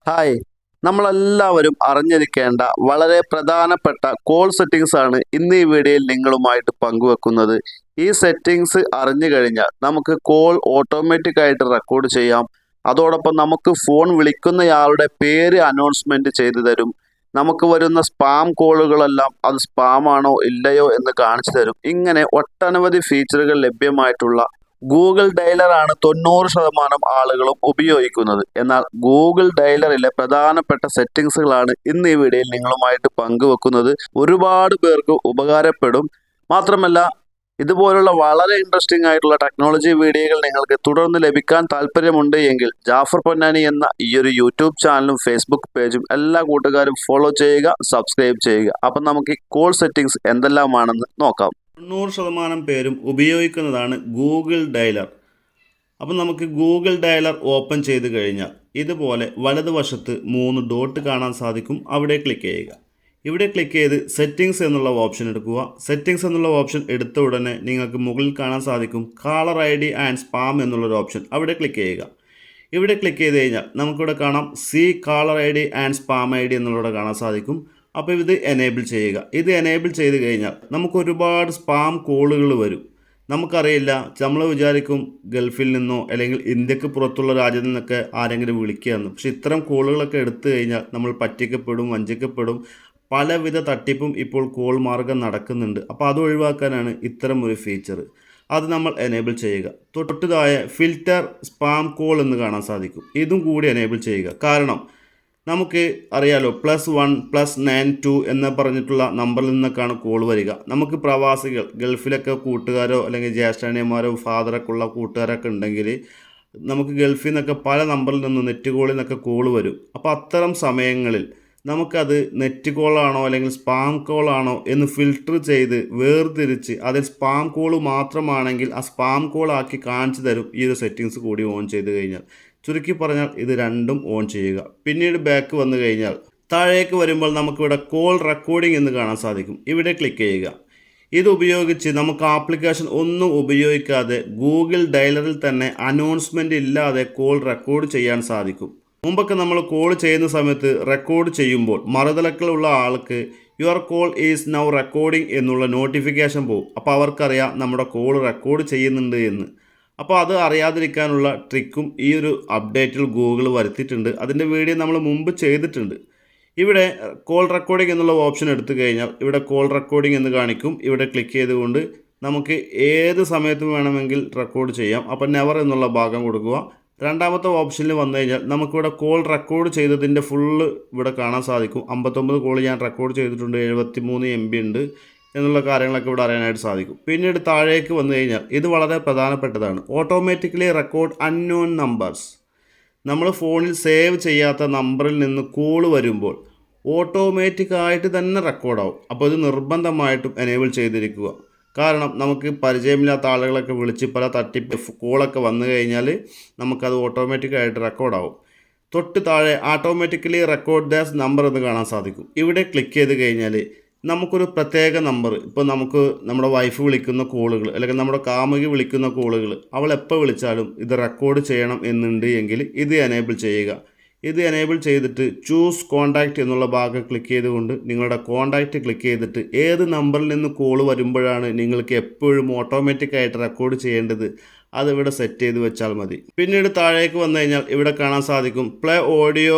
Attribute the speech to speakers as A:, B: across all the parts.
A: Hi, നമ്മളെല്ലാവരും അറിഞ്ഞിരിക്കേണ്ട വളരെ പ്രധാനപ്പെട്ട കോൾ സെറ്റിംഗ്സ് ആണ് ഇന്ന് ഈ വീഡിയോയിൽ നിങ്ങളുമായിട്ട് പങ്കുവെക്കുന്നത്. ഈ സെറ്റിംഗ്സ് അറിഞ്ഞു കഴിഞ്ഞാൽ നമുക്ക് കോൾ ഓട്ടോമാറ്റിക് ആയിട്ട് റെക്കോർഡ് ചെയ്യാം. അതോടൊപ്പം നമുക്ക് ഫോൺ വിളിക്കുന്നയാളുടെ പേര് അനൗൺസ്മെന്റ് ചെയ്തു തരും. നമുക്ക് വരുന്ന സ്പാം കോളുകളെല്ലാം അത് സ്പാം ആണോ ഇല്ലയോ എന്ന് കാണിച്ചു തരും. ഇങ്ങനെ ഒട്ടനവധി ഫീച്ചറുകൾ ലഭ്യമായിട്ടുള്ള ഗൂഗിൾ ഡയലറാണ് 90% ആളുകളും ഉപയോഗിക്കുന്നത്. എന്നാൽ ഗൂഗിൾ ഡയലറിലെ പ്രധാനപ്പെട്ട സെറ്റിംഗ്സുകളാണ് ഇന്ന് ഈ വീഡിയോയിൽ നിങ്ങളുമായിട്ട് പങ്കുവെക്കുന്നത്. ഒരുപാട് പേർക്ക് ഉപകാരപ്പെടും. മാത്രമല്ല, ഇതുപോലുള്ള വളരെ ഇൻട്രസ്റ്റിംഗ് ആയിട്ടുള്ള ടെക്നോളജി വീഡിയോകൾ നിങ്ങൾക്ക് തുടർന്ന് ലഭിക്കാൻ താല്പര്യമുണ്ട് എങ്കിൽ ജാഫർ പൊന്നാനി എന്ന ഈ ഒരു യൂട്യൂബ് ചാനലും ഫേസ്ബുക്ക് പേജും എല്ലാ കൂട്ടുകാരും ഫോളോ ചെയ്യുക, സബ്സ്ക്രൈബ് ചെയ്യുക. അപ്പം നമുക്ക് ഈ കോൾ സെറ്റിംഗ്സ് എന്തെല്ലാമാണെന്ന് നോക്കാം. 90% പേരും ഉപയോഗിക്കുന്നതാണ് ഗൂഗിൾ ഡയലർ. അപ്പം നമുക്ക് ഗൂഗിൾ ഡയലർ ഓപ്പൺ ചെയ്ത് കഴിഞ്ഞാൽ ഇതുപോലെ വലതുവശത്ത് 3 ഡോട്ട് കാണാൻ സാധിക്കും. അവിടെ ക്ലിക്ക് ചെയ്യുക. ഇവിടെ ക്ലിക്ക് ചെയ്ത് സെറ്റിംഗ്സ് എന്നുള്ള ഓപ്ഷൻ എടുക്കുക. സെറ്റിംഗ്സ് എന്നുള്ള ഓപ്ഷൻ എടുത്ത ഉടനെ നിങ്ങൾക്ക് മുകളിൽ കാണാൻ സാധിക്കും കാളർ ID ആൻഡ് സ്പാം എന്നുള്ളൊരു ഓപ്ഷൻ. അവിടെ ക്ലിക്ക് ചെയ്യുക. ഇവിടെ ക്ലിക്ക് ചെയ്ത് കഴിഞ്ഞാൽ നമുക്കിവിടെ കാണാം C Kaler ID and spam ID എന്നുള്ളത് കാണാൻ സാധിക്കും. അപ്പോൾ ഇത് എനേബിൾ ചെയ്യുക. ഇത് എനേബിൾ ചെയ്ത് കഴിഞ്ഞാൽ നമുക്ക് ഒരുപാട് സ്പാം കോളുകൾ വരും. നമുക്കറിയില്ല, നമ്മൾ വിചാരിക്കും ഗൾഫിൽ നിന്നോ അല്ലെങ്കിൽ ഇന്ത്യക്ക് പുറത്തുള്ള രാജ്യത്തു നിന്നൊക്കെ ആരെങ്കിലും വിളിക്കുകയെന്ന്. പക്ഷെ ഇത്തരം കോളുകളൊക്കെ എടുത്തു കഴിഞ്ഞാൽ നമ്മൾ പറ്റിക്കപ്പെടും, വഞ്ചിക്കപ്പെടും. പലവിധ തട്ടിപ്പും ഇപ്പോൾ കോൾ മാർഗം നടക്കുന്നുണ്ട്. അപ്പോൾ അത് ഒഴിവാക്കാനാണ് ഇത്തരം ഒരു ഫീച്ചർ. അത് നമ്മൾ എനേബിൾ ചെയ്യുക. തൊട്ട് താഴെ ഫിൽറ്റർ സ്പാം കോൾ എന്ന് കാണാൻ സാധിക്കും. ഇതും കൂടി എനേബിൾ ചെയ്യുക. കാരണം നമുക്ക് അറിയാലോ +1 +92 എന്ന് പറഞ്ഞിട്ടുള്ള നമ്പറിൽ നിന്നൊക്കെയാണ് കോൾ വരിക. നമുക്ക് പ്രവാസികൾ ഗൾഫിലൊക്കെ കൂട്ടുകാരോ അല്ലെങ്കിൽ ജ്യേഷ്ഠാനിയന്മാരോ ഫാദറൊക്കെ ഉള്ള കൂട്ടുകാരൊക്കെ ഉണ്ടെങ്കിൽ നമുക്ക് ഗൾഫിൽ നിന്നൊക്കെ പല നമ്പറിൽ നിന്ന് നെറ്റ് കോളിൽ നിന്നൊക്കെ കോൾ വരും. അപ്പോൾ അത്തരം സമയങ്ങളിൽ നമുക്കത് നെറ്റ് കോളാണോ അല്ലെങ്കിൽ സ്പാം കോളാണോ എന്ന് ഫിൽട്ടർ ചെയ്ത് വേർതിരിച്ച് അതിൽ സ്പാം കോൾ മാത്രമാണെങ്കിൽ ആ സ്പാം കോൾ ആക്കി കാണിച്ചു തരും ഈ ഒരു സെറ്റിങ്സ് കൂടി ഓൺ ചെയ്ത് കഴിഞ്ഞാൽ. ചുരുക്കി പറഞ്ഞാൽ ഇത് രണ്ടും ഓൺ ചെയ്യുക. പിന്നീട് ബാക്ക് വന്നു കഴിഞ്ഞാൽ താഴേക്ക് വരുമ്പോൾ നമുക്കിവിടെ കോൾ റെക്കോർഡിംഗ് എന്ന് കാണാൻ സാധിക്കും. ഇവിടെ ക്ലിക്ക് ചെയ്യുക. ഇത് ഉപയോഗിച്ച് നമുക്ക് ആപ്ലിക്കേഷൻ ഒന്നും ഉപയോഗിക്കാതെ ഗൂഗിൾ ഡയലറിൽ തന്നെ അനൗൺസ്മെൻ്റ് ഇല്ലാതെ കോൾ റെക്കോർഡ് ചെയ്യാൻ സാധിക്കും. മുമ്പൊക്കെ നമ്മൾ കോൾ ചെയ്യുന്ന സമയത്ത് റെക്കോർഡ് ചെയ്യുമ്പോൾ മറുതലക്കുള്ള ആൾക്ക് your call is now recording എന്നുള്ള നോട്ടിഫിക്കേഷൻ പോകും. അപ്പോൾ അവർക്കറിയാം നമ്മുടെ കോൾ റെക്കോർഡ് ചെയ്യുന്നുണ്ട് എന്ന്. അപ്പോൾ അത് അറിയാതിരിക്കാനുള്ള ട്രിക്കും ഈ ഒരു അപ്ഡേറ്റിൽ ഗൂഗിൾ വരുത്തിയിട്ടുണ്ട്. അതിൻ്റെ വീഡിയോ നമ്മൾ മുമ്പ് ചെയ്തിട്ടുണ്ട്. ഇവിടെ കോൾ റെക്കോർഡിംഗ് എന്നുള്ള ഓപ്ഷൻ എടുത്തു കഴിഞ്ഞാൽ ഇവിടെ കോൾ റെക്കോർഡിംഗ് എന്ന് കാണിക്കും. ഇവിടെ ക്ലിക്ക് ചെയ്തുകൊണ്ട് നമുക്ക് ഏത് സമയത്തും വേണമെങ്കിൽ റെക്കോർഡ് ചെയ്യാം. അപ്പോൾ നെവർ എന്നുള്ള ഭാഗം കൊടുക്കുക. രണ്ടാമത്തെ ഓപ്ഷനിൽ വന്നു കഴിഞ്ഞാൽ നമുക്കിവിടെ കോൾ റെക്കോർഡ് ചെയ്തതിൻ്റെ ഫുള്ള് ഇവിടെ കാണാൻ സാധിക്കും. 59 കോൾ ഞാൻ റെക്കോർഡ് ചെയ്തിട്ടുണ്ട്, 73 MB ഉണ്ട് എന്നുള്ള കാര്യങ്ങളൊക്കെ ഇവിടെ അറിയാനായിട്ട് സാധിക്കും. പിന്നീട് താഴേക്ക് വന്നു കഴിഞ്ഞാൽ ഇത് വളരെ പ്രധാനപ്പെട്ടതാണ്. Automatically record unknown numbers. നമ്മൾ ഫോണിൽ സേവ് ചെയ്യാത്ത നമ്പറിൽ നിന്ന് കോൾ വരുമ്പോൾ ഓട്ടോമാറ്റിക്കായിട്ട് തന്നെ റെക്കോർഡാവും. അപ്പോൾ ഇത് നിർബന്ധമായിട്ടും എനേബിൾ ചെയ്തിരിക്കുക. കാരണം നമുക്ക് പരിചയമില്ലാത്ത ആളുകളൊക്കെ വിളിച്ച് പല തട്ടിപ്പ് കോളൊക്കെ വന്നു കഴിഞ്ഞാൽ നമുക്കത് ഓട്ടോമാറ്റിക്കായിട്ട് റെക്കോർഡാവും. തൊട്ട് താഴെ ഓട്ടോമാറ്റിക്കലി റെക്കോർഡ് ദാസ് നമ്പർ എന്ന് കാണാൻ സാധിക്കും. ഇവിടെ ക്ലിക്ക് ചെയ്ത് കഴിഞ്ഞാൽ നമുക്കൊരു പ്രത്യേക നമ്പർ, ഇപ്പോൾ നമുക്ക് നമ്മുടെ വൈഫ് വിളിക്കുന്ന കോളുകൾ അല്ലെങ്കിൽ നമ്മുടെ കാമുകി വിളിക്കുന്ന കോളുകൾ അവൾ എപ്പോൾ വിളിച്ചാലും ഇത് റെക്കോർഡ് ചെയ്യണം എന്നുണ്ട് എങ്കിൽ ഇത് എനേബിൾ ചെയ്യുക. ഇത് എനേബിൾ ചെയ്തിട്ട് ചൂസ് കോൺടാക്റ്റ് എന്നുള്ള ഭാഗം ക്ലിക്ക് ചെയ്തുകൊണ്ട് നിങ്ങളുടെ കോൺടാക്റ്റ് ക്ലിക്ക് ചെയ്തിട്ട് ഏത് നമ്പറിൽ നിന്ന് കോൾ വരുമ്പോഴാണ് നിങ്ങൾക്ക് എപ്പോഴും ഓട്ടോമാറ്റിക്കായിട്ട് റെക്കോർഡ് ചെയ്യേണ്ടത് അതിവിടെ സെറ്റ് ചെയ്ത് വെച്ചാൽ മതി. പിന്നീട് താഴേക്ക് വന്നു കഴിഞ്ഞാൽ ഇവിടെ കാണാൻ സാധിക്കും play audio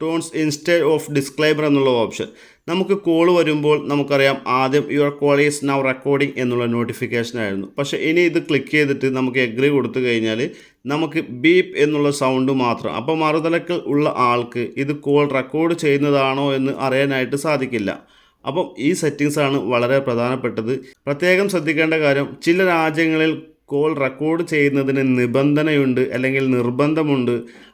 A: tones instead of disclaimer എന്നുള്ള ഓപ്ഷൻ. നമുക്ക് കോൾ വരുമ്പോൾ നമുക്കറിയാം ആദ്യം your call is now recording എന്നുള്ള നോട്ടിഫിക്കേഷൻ ആയിരുന്നു. പക്ഷേ ഇനി ഇത് ക്ലിക്ക് ചെയ്തിട്ട് നമുക്ക് എഗ്രി കൊടുത്തു കഴിഞ്ഞാൽ നമുക്ക് ബീപ്പ് എന്നുള്ള സൗണ്ട് മാത്രം. അപ്പോൾ മറുതലക്കൽ ഉള്ള ആൾക്ക് ഇത് കോൾ റെക്കോർഡ് ചെയ്യുന്നതാണോ എന്ന് അറിയാനായിട്ട് സാധിക്കില്ല. അപ്പം ഈ സെറ്റിങ്സാണ് വളരെ പ്രധാനപ്പെട്ടത്. പ്രത്യേകം ശ്രദ്ധിക്കേണ്ട കാര്യം, ചില രാജ്യങ്ങളിൽ കോൾ റെക്കോർഡ് ചെയ്യുന്നതിന് നിബന്ധനയുണ്ട് അല്ലെങ്കിൽ നിർബന്ധമുണ്ട്.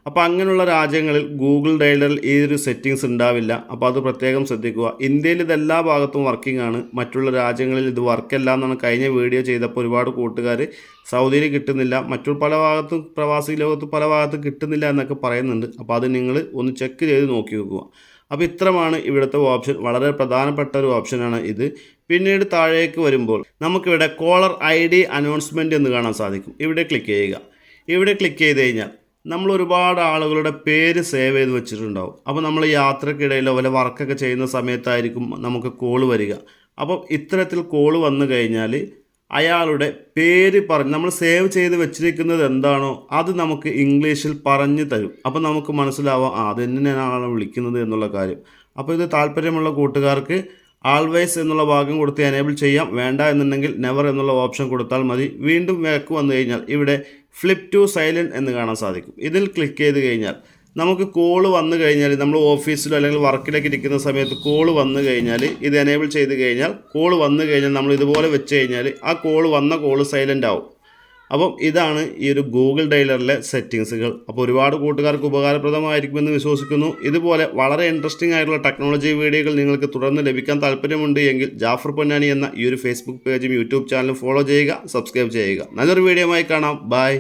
A: അപ്പോൾ അങ്ങനെയുള്ള രാജ്യങ്ങളിൽ ഗൂഗിൾ ഡയലറിൽ ഈ ഒരു സെറ്റിങ്സ് ഉണ്ടാവില്ല. അപ്പോൾ അത് പ്രത്യേകം ശ്രദ്ധിക്കുക. ഇന്ത്യയിൽ ഇതെല്ലാ ഭാഗത്തും വർക്കിംഗ് ആണ്. മറ്റുള്ള രാജ്യങ്ങളിൽ ഇത് വർക്കല്ല എന്നാണ് കഴിഞ്ഞ വീഡിയോ ചെയ്തപ്പോൾ ഒരുപാട് കൂട്ടുകാർ സൗദിയിൽ കിട്ടുന്നില്ല, മറ്റു പല ഭാഗത്തും പ്രവാസി ലോകത്ത് പല ഭാഗത്തും കിട്ടുന്നില്ല എന്നൊക്കെ പറയുന്നുണ്ട്. അപ്പോൾ അത് നിങ്ങൾ ഒന്ന് ചെക്ക് ചെയ്ത് നോക്കി വെക്കുക. അപ്പോൾ ഇത്രമാണ് ഇവിടുത്തെ ഓപ്ഷൻ. വളരെ പ്രധാനപ്പെട്ട ഒരു ഓപ്ഷനാണ് ഇത്. പിന്നീട് താഴേക്ക് വരുമ്പോൾ നമുക്കിവിടെ കോളർ ID അനൗൺസ്മെൻറ്റ് എന്ന് കാണാൻ സാധിക്കും. ഇവിടെ ക്ലിക്ക് ചെയ്യുക. ഇവിടെ ക്ലിക്ക് ചെയ്ത് കഴിഞ്ഞാൽ നമ്മൾ ഒരുപാട് ആളുകളുടെ പേര് സേവ് ചെയ്ത് വെച്ചിട്ടുണ്ടാവും. അപ്പോൾ നമ്മൾ യാത്രക്കിടയിലോ വല്ല വർക്കൊക്കെ ചെയ്യുന്ന സമയത്തായിരിക്കും നമുക്ക് കോൾ വരിക. അപ്പം ഇത്തരത്തിൽ കോൾ വന്നു കഴിഞ്ഞാൽ അയാളുടെ പേര് പറഞ്ഞ് നമ്മൾ സേവ് ചെയ്ത് വെച്ചിരിക്കുന്നത് എന്താണോ അത് നമുക്ക് ഇംഗ്ലീഷിൽ പറഞ്ഞു തരും. അപ്പോൾ നമുക്ക് മനസ്സിലാവാം അത് എന്നെയാണ് വിളിക്കുന്നത് എന്നുള്ള കാര്യം. അപ്പോൾ ഇത് താല്പര്യമുള്ള കൂട്ടുകാർക്ക് ആൾവേസ് എന്നുള്ള ഭാഗം കൊടുത്ത് എനേബിൾ ചെയ്യാം. വേണ്ട എന്നുണ്ടെങ്കിൽ നെവർ എന്നുള്ള ഓപ്ഷൻ കൊടുത്താൽ മതി. വീണ്ടും ബാക്ക് വന്നു കഴിഞ്ഞാൽ ഇവിടെ ഫ്ലിപ്പ് ടു സൈലൻറ്റ് എന്ന് കാണാൻ സാധിക്കും. ഇതിൽ ക്ലിക്ക് ചെയ്ത് കഴിഞ്ഞാൽ നമുക്ക് കോൾ വന്നു കഴിഞ്ഞാൽ നമ്മൾ ഓഫീസിലോ അല്ലെങ്കിൽ വർക്കിലേക്ക് ഇരിക്കുന്ന സമയത്ത് കോൾ വന്നു കഴിഞ്ഞാൽ ഇത് എനേബിൾ ചെയ്ത് കഴിഞ്ഞാൽ കോൾ വന്നു കഴിഞ്ഞാൽ നമ്മൾ ഇതുപോലെ വെച്ച് കഴിഞ്ഞാൽ ആ കോൾ വന്ന കോൾ സൈലൻ്റ് ആവും. അപ്പം ഇതാണ് ഈ ഒരു ഗൂഗിൾ ഡയലറിലെ സെറ്റിങ്സുകൾ. അപ്പോൾ ഒരുപാട് കൂട്ടുകാർക്ക് ഉപകാരപ്രദമായിരിക്കുമെന്ന് വിശ്വസിക്കുന്നു. ഇതുപോലെ വളരെ ഇൻട്രസ്റ്റിംഗ് ആയിട്ടുള്ള ടെക്നോളജി വീഡിയോകൾ നിങ്ങൾക്ക് തുടർന്ന് ലഭിക്കാൻ താല്പര്യമുണ്ട് എങ്കിൽ ജാഫർ പൊന്നാനി എന്ന ഈ ഒരു ഫേസ്ബുക്ക് പേജും യൂട്യൂബ് ചാനലും ഫോളോ ചെയ്യുക, സബ്സ്ക്രൈബ് ചെയ്യുക. നല്ലൊരു വീഡിയോയുമായി കാണാം. ബൈ.